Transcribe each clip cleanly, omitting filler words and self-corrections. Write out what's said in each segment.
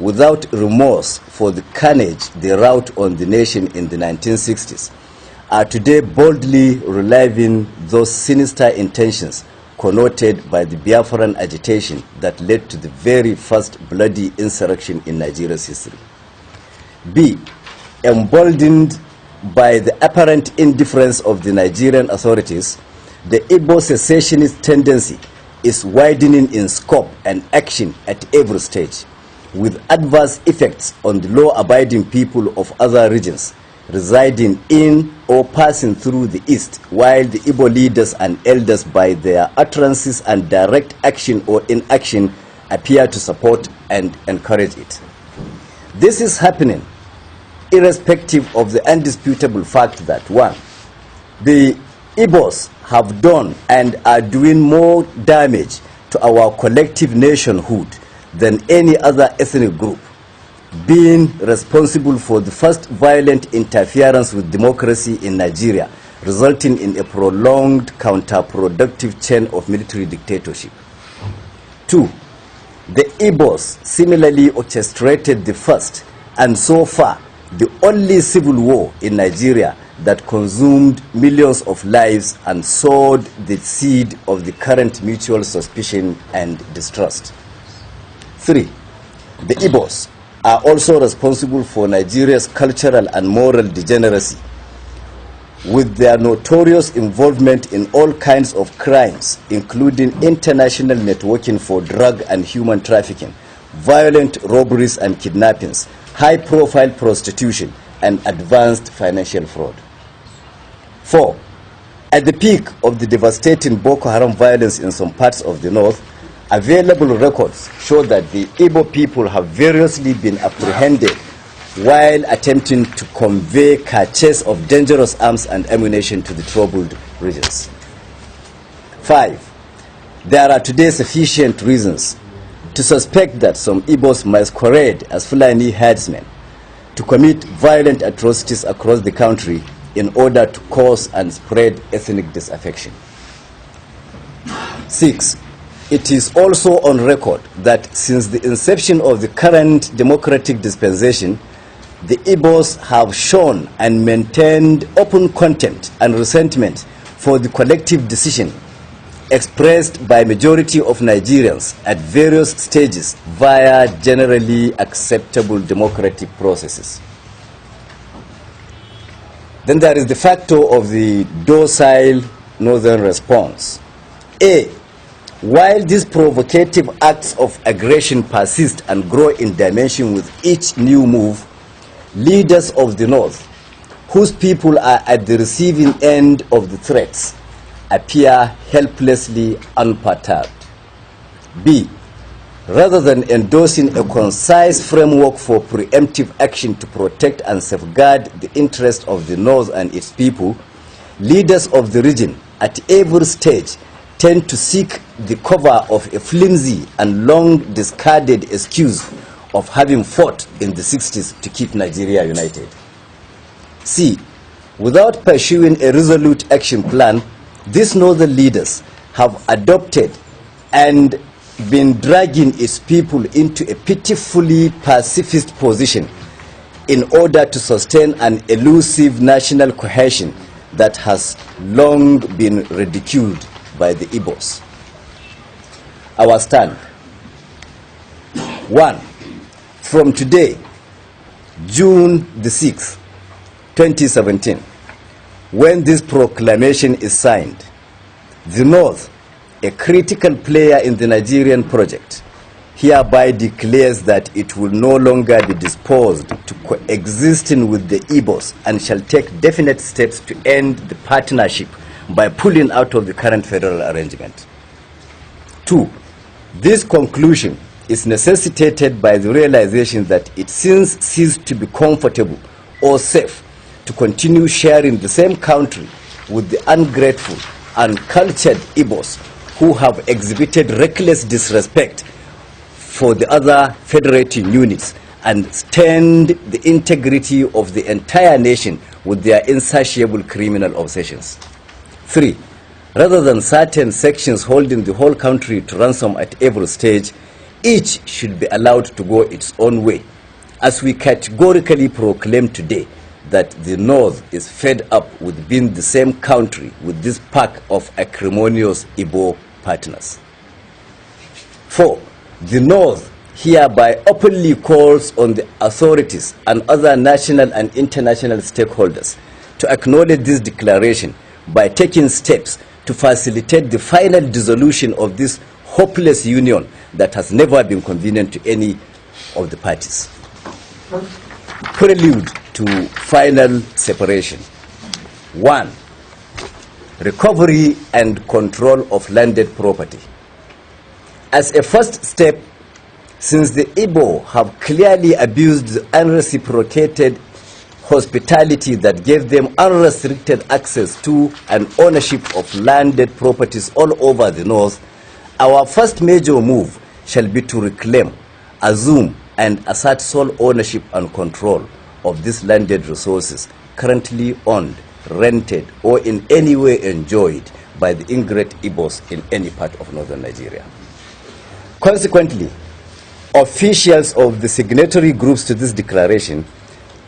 without remorse for the carnage they wrought on the nation in the 1960s, are today boldly reliving those sinister intentions connoted by the Biafran agitation that led to the very first bloody insurrection in Nigeria's history. B. Emboldened by the apparent indifference of the Nigerian authorities, the Igbo secessionist tendency is widening in scope and action at every stage, with adverse effects on the law-abiding people of other regions residing in or passing through the East, while the Igbo leaders and elders, by their utterances and direct action or inaction, appear to support and encourage it. This is happening irrespective of the undisputable fact that, 1, the Igbos have done and are doing more damage to our collective nationhood than any other ethnic group, being responsible for the first violent interference with democracy in Nigeria, resulting in a prolonged counterproductive chain of military dictatorship. 2, the Igbos similarly orchestrated the first and so far the only civil war in Nigeria that consumed millions of lives and sowed the seed of the current mutual suspicion and distrust. 3, the Igbos are also responsible for Nigeria's cultural and moral degeneracy, with their notorious involvement in all kinds of crimes, including international networking for drug and human trafficking, violent robberies and kidnappings, high-profile prostitution, and advanced financial fraud. 4, at the peak of the devastating Boko Haram violence in some parts of the north, available records show that the Igbo people have variously been apprehended while attempting to convey caches of dangerous arms and ammunition to the troubled regions. 5, there are today sufficient reasons to suspect that some Igbos masquerade as Fulani herdsmen to commit violent atrocities across the country in order to cause and spread ethnic disaffection. 6, it is also on record that since the inception of the current democratic dispensation, the Igbos have shown and maintained open contempt and resentment for the collective decision expressed by majority of Nigerians at various stages via generally acceptable democratic processes. Then there is the factor of the docile northern response. A, while these provocative acts of aggression persist and grow in dimension with each new move, leaders of the North, whose people are at the receiving end of the threats, appear helplessly unperturbed. B, rather than endorsing a concise framework for preemptive action to protect and safeguard the interests of the North and its people, leaders of the region at every stage tend to seek the cover of a flimsy and long discarded excuse of having fought in the 60s to keep Nigeria united. C, without pursuing a resolute action plan, these northern leaders have adopted and been dragging its people into a pitifully pacifist position in order to sustain an elusive national cohesion that has long been ridiculed by the Igbos. Our stand. 1. From today, June the 6th, 2017, when this proclamation is signed, the North, a critical player in the Nigerian project, hereby declares that it will no longer be disposed to coexisting with the Igbos and shall take definite steps to end the partnership by pulling out of the current federal arrangement. 2. This conclusion is necessitated by the realization that it since ceased to be comfortable or safe to continue sharing the same country with the ungrateful, uncultured Igbos who have exhibited reckless disrespect for the other federating units and stained the integrity of the entire nation with their insatiable criminal obsessions. 3. Rather than certain sections holding the whole country to ransom at every stage, each should be allowed to go its own way, as we categorically proclaim today that the North is fed up with being the same country with this pack of acrimonious Igbo partners. 4. The North hereby openly calls on the authorities and other national and international stakeholders to acknowledge this declaration by taking steps to facilitate the final dissolution of this hopeless union that has never been convenient to any of the parties. Prelude to final separation. 1. Recovery and control of landed property. As a first step, since the Igbo have clearly abused the unreciprocated hospitality that gave them unrestricted access to and ownership of landed properties all over the North, our first major move shall be to reclaim, assume, and assert sole ownership and control of these landed resources currently owned, rented, or in any way enjoyed by the ingrate Igbos in any part of northern Nigeria. Consequently, officials of the signatory groups to this declaration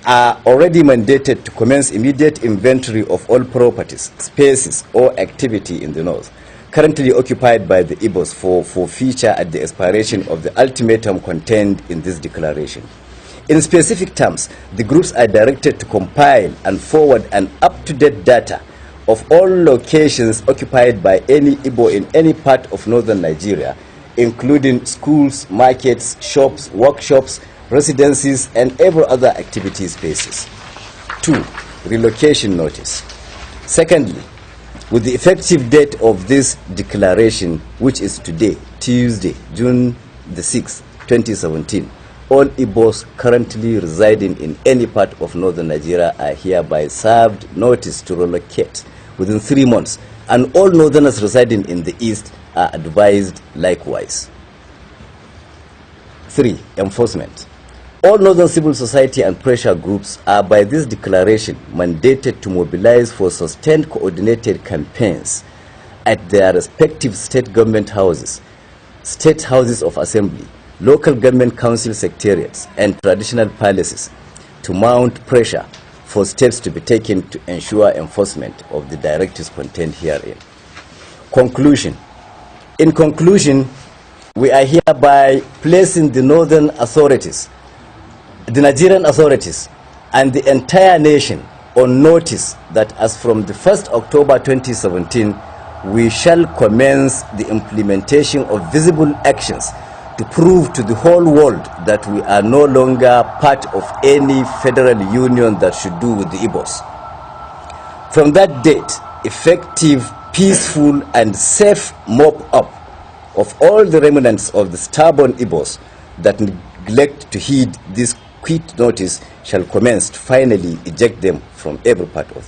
are already mandated to commence immediate inventory of all properties, spaces, or activity in the North currently occupied by the Igbos for forfeiture at the expiration of the ultimatum contained in this declaration. In specific terms, the groups are directed to compile and forward an up-to-date data of all locations occupied by any Igbo in any part of northern Nigeria, including schools, markets, shops, workshops, residencies, and every other activity spaces. 2. Relocation notice. Secondly, with the effective date of this declaration, which is today, Tuesday, June the 6th, 2017, all Igbos currently residing in any part of northern Nigeria are hereby served notice to relocate within 3 months, and all northerners residing in the east are advised likewise. 3. Enforcement. All northern civil society and pressure groups are by this declaration mandated to mobilize for sustained coordinated campaigns at their respective state government houses, state houses of assembly, local government council secretariats, and traditional palaces to mount pressure for steps to be taken to ensure enforcement of the directives contained herein. Conclusion. In conclusion, we are hereby placing the northern authorities, the Nigerian authorities, and the entire nation on notice that as from the 1st October 2017, we shall commence the implementation of visible actions to prove to the whole world that we are no longer part of any federal union that should do with the Igbos. From that date, effective, peaceful, and safe mop-up of all the remnants of the stubborn Igbos that neglect to heed this quit notice shall commence to finally eject them from every part of the